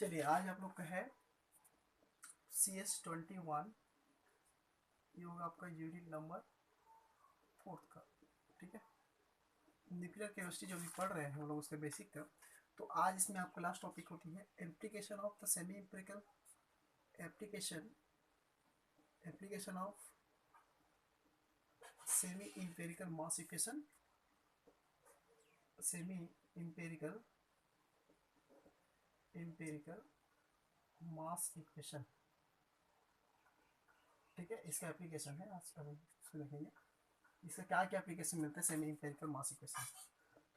चलिए आज आप लोग का है CS21। ये होगा आपका यूनिट नंबर 4 का। ठीक है, न्यूक्लियर केमिस्ट्री जो भी पढ़ रहे हैं हम लोग उसके बेसिक का। तो आज इसमें आपका लास्ट टॉपिक होती है application of the semi empirical application application of semi empirical mass equation semi empirical empirical mass equation. ठीक है, इसका एप्लीकेशन है आज अभी इसको देखेंगे इसका क्या क्या एप्लीकेशन मिलते हैं सेमी इंपेरिकल मास इक्वेशन।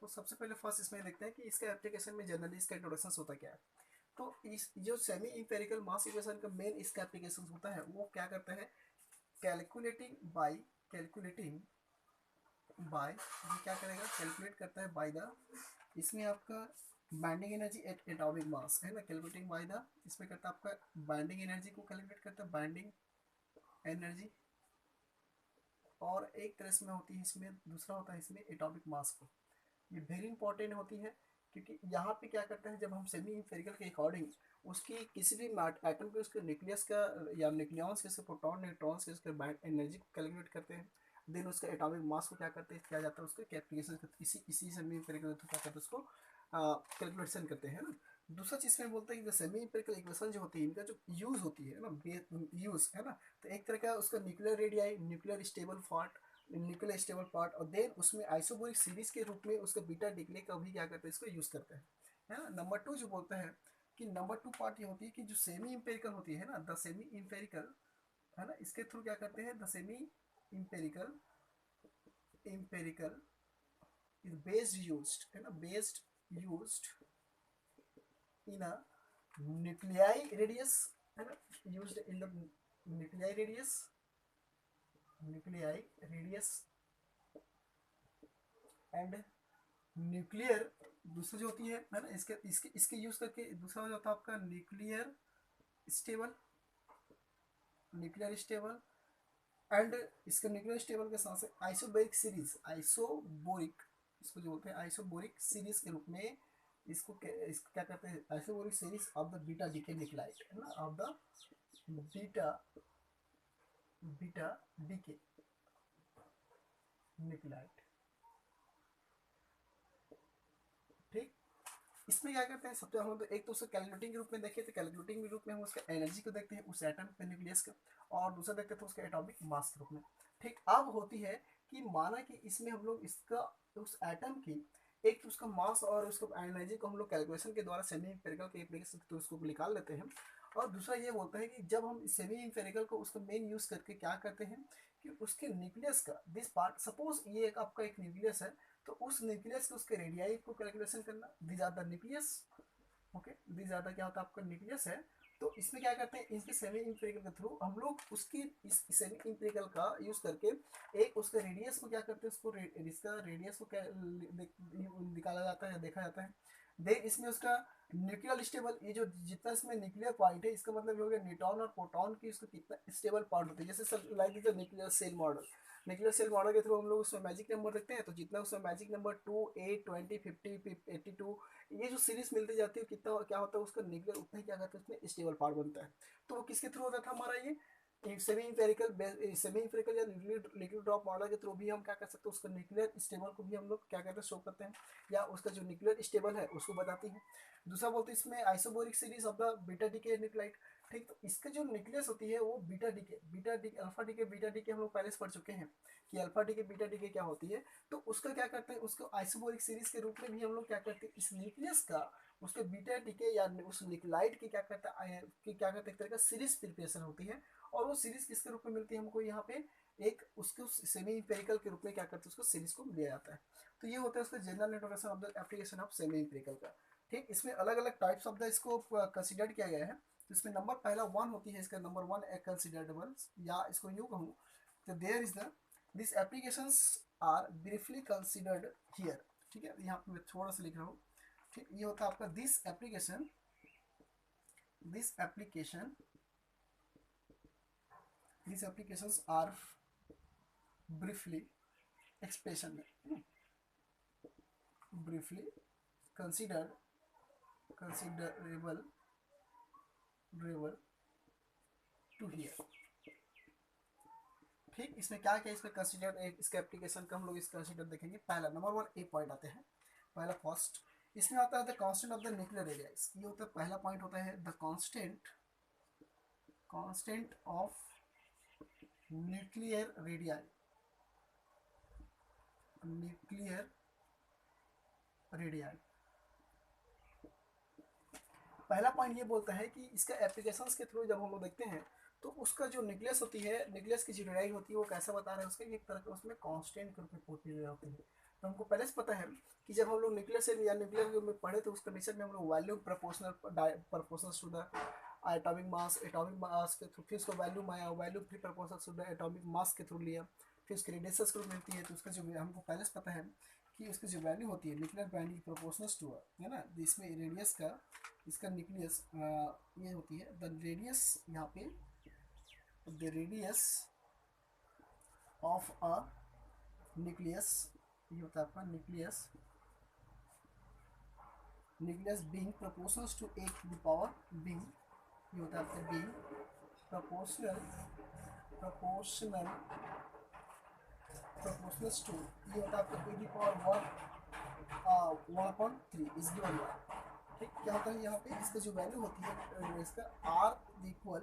तो सबसे पहले फर्स्ट इसमें देखते हैं कि इसका एप्लीकेशन में जनरली इसका इंट्रोडक्शन होता क्या है। तो इस जो सेमी इंपेरिकल मास इक्वेशन का मेन इसका एप्लीकेशन होता है वो क्या करता है, कैलकुलेटिंग बाय ये क्या करेगा, कैलकुलेट करता है बाय द, इसमें आपका binding energy at atomic mass है ना, कैलकुलेटिंग बाय द, इसमें करता है आपका बाइंडिंग एनर्जी को कैलकुलेट करता है, बाइंडिंग एनर्जी। और एक तरह से में होती है इसमें, दूसरा होता है इसमें एटॉमिक मास को। ये वेरी इंपॉर्टेंट होती है क्योंकि यहाँ पे क्या करते हैं जब हम सेमी इंफेरिकल के अकॉर्डिंग उसकी किसी भी एटम के उसके न्यूक्लियस का या न्यूक्लियॉन्स के प्रोटॉन न्यूट्रॉन्स के उसके एनर्जी को कैलकुलेट करते हैं, देन उसका एटॉमिक मास को क्या करते हैं, किया जाता है उसको कैलकुलेशन इसी इसी सेमी इंफेरिकल क्या करते हैं उसको कैलकुलेशन करते हैं ना। दूसरा चीज में बोलते हैं कि सेमी इंपेरिकल इक्वेशन जो होती है इनका जो यूज होती है ना, यूज है ना, तो एक तरह का उसका nuclear radii, nuclear stable part, nuclear stable part, और देन उसमें आइसोबोरिक सीरीज के रूप में उसका बीटा डिक्ले का भी क्या करते हैं इसको यूज करते हैं, है ना। नंबर टू जो बोलते हैं कि नंबर टू पार्ट ये होती है कि जो सेमी इंपेरिकल होती है ना, द सेमी इंपेरिकल है ना, इसके थ्रू क्या करते हैं, the semi empirical empirical is based used है ना, based used in a nuclei radius है ना, used in the nuclei radius, nuclei radius and nuclear. दूसरी जो होती है ना, इसके इसके इसके यूज करके दूसरा जो होता है आपका nuclear stable, nuclear stable and इसका न्यूक्लियर स्टेबल के साथ साथ आइसोबोरिक सीरीज, आइसोबोरिक, इसको जो बोलते हैं आइसोबोरिक सीरीज के रूप में इसको क्या कहते हैं, isobaric series of the beta decay nuclide है ना, of the beta beta decay nuclide. ठीक, इसमें क्या करते हैं सबसे हम तो एक तो उसको कैलकुलेटिंग के रूप में देखे, तो कैलकुलेटिंग के रूप में हम उसका एनर्जी को देखते हैं उस एटम पे न्यूक्लियस का, और दूसरा देखते थे उसका एटॉमिक मास के रूप में। ठीक, अब होती है कि माना कि इसमें हम लोग इसका उस एटम की एक तो उसका मास और उसका एनर्जी को हम लोग कैलकुलेशन के द्वारा सेमी इंपेरिकल के एप्लीकेशन तो उसको निकाल लेते हैं। और दूसरा ये बोलता है कि जब हम सेमी इंपेरिकल को उसका मेन यूज करके क्या करते हैं कि उसके न्यूक्लियस का दिस पार्ट, सपोज ये एक आपका एक न्यूक्लियस है, तो उस न्यूक्लियस के उसके रेडियाई को कैलकुलेशन करना, these are the nucleus. Okay, these are the क्या होता है आपका न्यूक्लियस है। तो इसमें क्या करते हैं, इसके सेमी इंपेरिकल के थ्रू हम लोग उसकी इस सेमी इंपेरिकल का यूज करके एक उसके रेडियस को क्या करते हैं, उसको इसका रेडियस को क्या निकाला जाता है, देखा जाता है। देन इसमें उसका न्यूक्लियर स्टेबल, ये जो जितना इसमें न्यूक्लियर पॉइंट है इसका मतलब हो गया न्यूट्रॉन और प्रोटॉन की उसका कितना स्टेबल पार्ट होता है, जैसे सब like the nuclear shell model. Nuclear shell model के थ्रू हम लोग उसमें मैजिक नंबर देखते हैं, तो जितना उसमें मैजिक नंबर 2, 8, 20, 50, 82 ये जो सीरीज मिलती जाती है कितना क्या होता है उसका न्यूक्लियर उतना ही क्या कहते हैं उसमें स्टेबल पार्ट बनता है। तो वो किसके थ्रू होता था हमारा ये सेमी इंपेरिकल या लिक्विड ड्रॉप मॉडल के थ्रू भी हम क्या कर सकते हैं उसका न्यूक्लियर स्टेबल को भी हम लोग क्या कहते हैं शो करते हैं, या उसका जो न्यूक्लियर स्टेबल है उसको बताती है। दूसरा बोलते हैं इसमें isobaric series of the beta decay nuclide. ठीक, तो इसका जो न्यूक्लियस होती है वो beta de alpha decay beta decay हम लोग पहले से पढ़ चुके हैं कि अल्फा डीके बीटा डीके क्या होती है। तो उसका क्या करते हैं, उसको आइसोबोरिक सीरीज के रूप में भी हम लोग क्या करते हैं इस न्यूक्लियस का उसके बीटा डीके या उस न्यूक्लाइड की क्या करता है कि क्या कहते हैं एक तरह का सीरीज प्रिपरेशन होती है। और वो सीरीज किसके रूप में मिलती है हमको यहाँ पे, एक उसको सेमी इंपेरिकल के रूप में क्या करते हैं उसको सीरीज को लिया जाता है। तो ये होता है उसका general introduction of the application of semi empirical का। ठीक, इसमें अलग अलग टाइप्स ऑफ द इसको कंसिडर किया गया है। तो इसमें नंबर पहला 1 होती है, इसका नंबर 1 कंसिडरेबल, या इसको यूँ कहूँ तो there is the this applications are briefly considered here. ठीक है, यहाँ पे मैं थोड़ा सा लिख रहा हूँ। ठीक, ये होता है आपका this application these applications are briefly expression में briefly considered considerable driven to here. ठीक, इसमें क्या क्या इसमें कंसिडर, इसका एप्लीकेशन का हम लोग इस कंसिडर देखेंगे। पहला नंबर 1 ए पॉइंट आते हैं। पहला फर्स्ट इसमें आता है the constant of the nuclear radius. ये होता है पहला पॉइंट होता है the constant of nuclear radii. Nuclear radii पहला पॉइंट ये बोलता है कि इसका एप्लीकेशंस के थ्रू जब हम लोग देखते हैं तो उसका जो न्यूक्लियस होती है, न्यूक्लियस की जो रेडियाई होती है वो कैसा बता रहे हैं उसका, एक तरह का उसमें कांस्टेंट के रूप में होती है। तो हमको पहले से पता है कि जब हम लोग न्यूक्लियस से या न्यूक्लियर में पढ़े तो उस कंडीशन में हम लोग value proportional to the atomic mass के थ्रू, फिर उसको वैल्यू आया, वैल्यू फिर proportional to the atomic mass के थ्रू लिया, फिर उसकी रेडियस के रूप मिलती है। तो उसका जो हमको पहले से पता है कि उसकी जो वैल्यू होती है न्यूक्लियर बाइंडिंग प्रोपोर्शनल टू है ना, इसमें रेडियस का, इसका न्यूक्लियस ये होती है द रेडियस, यहाँ पे the radius of a nucleus, ये होता है आपका nucleus being proportional to a to the power b, ये होता है आपका b प्रोपोर्शनल टू, ये होता है आपका a की पावर 1/3 इज गिवन बाय। ठीक, क्या होता है यहाँ पे इसका जो वैल्यू होती है इसका r इक्वल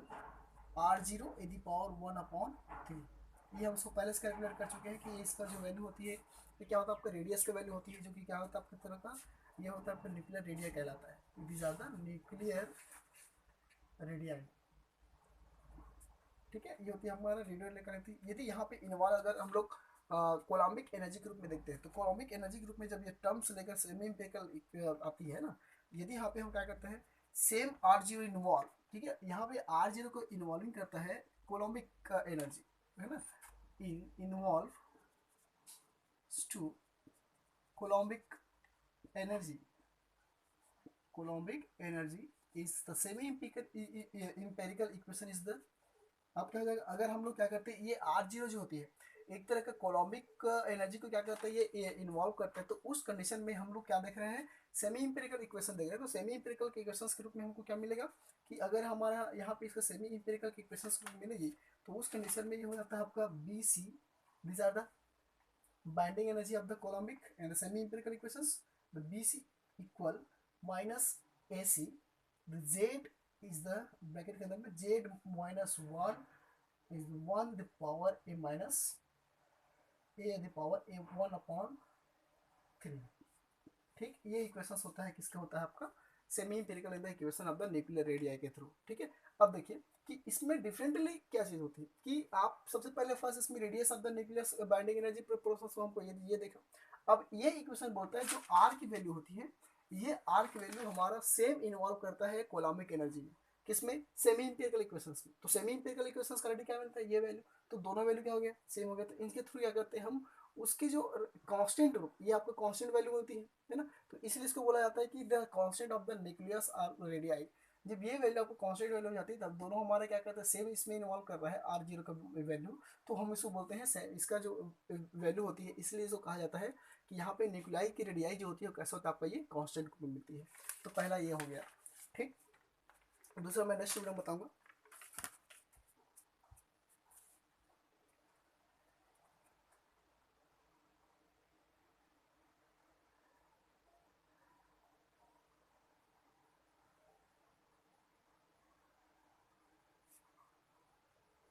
r0 a की पावर 1/3। ये हम उसको पहले से कैलकुलेट कर चुके हैं कि इसका जो वैल्यू होती है ये क्या होता है आपका रेडियस का वैल्यू होती है, जो कि क्या होता है आपकी तरह का, ये होता है आपका न्यूक्लियर रेडिया कहलाता है। These are the nuclear radii. ठीक है, ये होती है हमारा रेडियो इलेक्ट्रिक। यदि यहाँ पे इन्वॉल्व अगर हम लोग कोलम्बिक एनर्जी ग्रुप में देखते हैं तो कोलम्बिक एनर्जी ग्रुप में जब ये टर्म्स लेकर सेमी इंपिरिकल आती है ना, यदि यहाँ पे हम क्या करते हैं सेम r0 इन्वॉल्व, ठीक है, यहाँ पे r0 को इन्वॉल्विंग करता है कोलम्बिक का एनर्जी, है ना, involve to Coulombic energy is the semi empirical equation is the. अब क्या हो जाएगा अगर हम लोग क्या करते हैं ये r0 जो होती है एक तरह का कोलम्बिक एनर्जी को क्या करता है ये इन्वॉल्व करता है, तो उस कंडीशन में हम लोग क्या देख रहे हैं सेमी इंपेरिकल इक्वेशन देख रहे हैं। तो सेमी इंपेरिकल के इक्वेशंस के रूप में हमको क्या मिलेगा कि अगर हमारा यहाँ पे इसका सेमी इंपेरिकल की इक्वेशंस मिलेगी तो उस कंडीशन में ये हो जाता है आपका BC, these are the binding energy of the Coulombic and the semi empirical equations, the BC equal minus AC, the Z is the bracket के अंदर में Z minus 1 is 1 the power a minus a the power a 1/3। ठीक, ये equation होता है किसका, होता है आपका semi empirical in the equation of the nuclear radii के थ्रू। ठीक है, अब देखिए कि इसमें डिफरेंटली क्या चीज होती है कि आप सबसे पहले फर्स्ट इसमें radius of the nucleus binding energy process हमको ये देखा। अब ये इक्वेशन बोलता है जो r की वैल्यू होती है, ये r की वैल्यू हमारा सेम इन्वॉल्व करता है कोलम्बिक एनर्जी में, किसमें सेमी इंपेरिकल इक्वेशंस में। तो सेमी इंपेरिकल इक्वेशंस का रेडी क्या मिलता है ये वैल्यू, तो दोनों वैल्यू क्या हो गया सेम हो गया। तो इनके थ्रू क्या करते हैं हम उसकी जो कांस्टेंट, ये आपको कांस्टेंट वैल्यू होती है ना, तो इसलिए इसको बोला जाता है कि the constant of the nucleus are radii. जब ये वैल्यू आपको कांस्टेंट वैल्यू हो जाती है तब दोनों हमारे क्या करते हैं सेम इसमें इन्वॉल्व कर रहा है r0 का वैल्यू, तो हम इसको बोलते हैं इसका जो वैल्यू होती है, इसलिए इसको कहा जाता है कि यहाँ पे न्यूक्लियाई की रेडियाई जो होती है कैसे होता है आपका ये कांस्टेंट मिलती है। तो पहला ये हो गया। ठीक, दूसरा मैं नेक्स्ट वीडियो में बताऊंगा।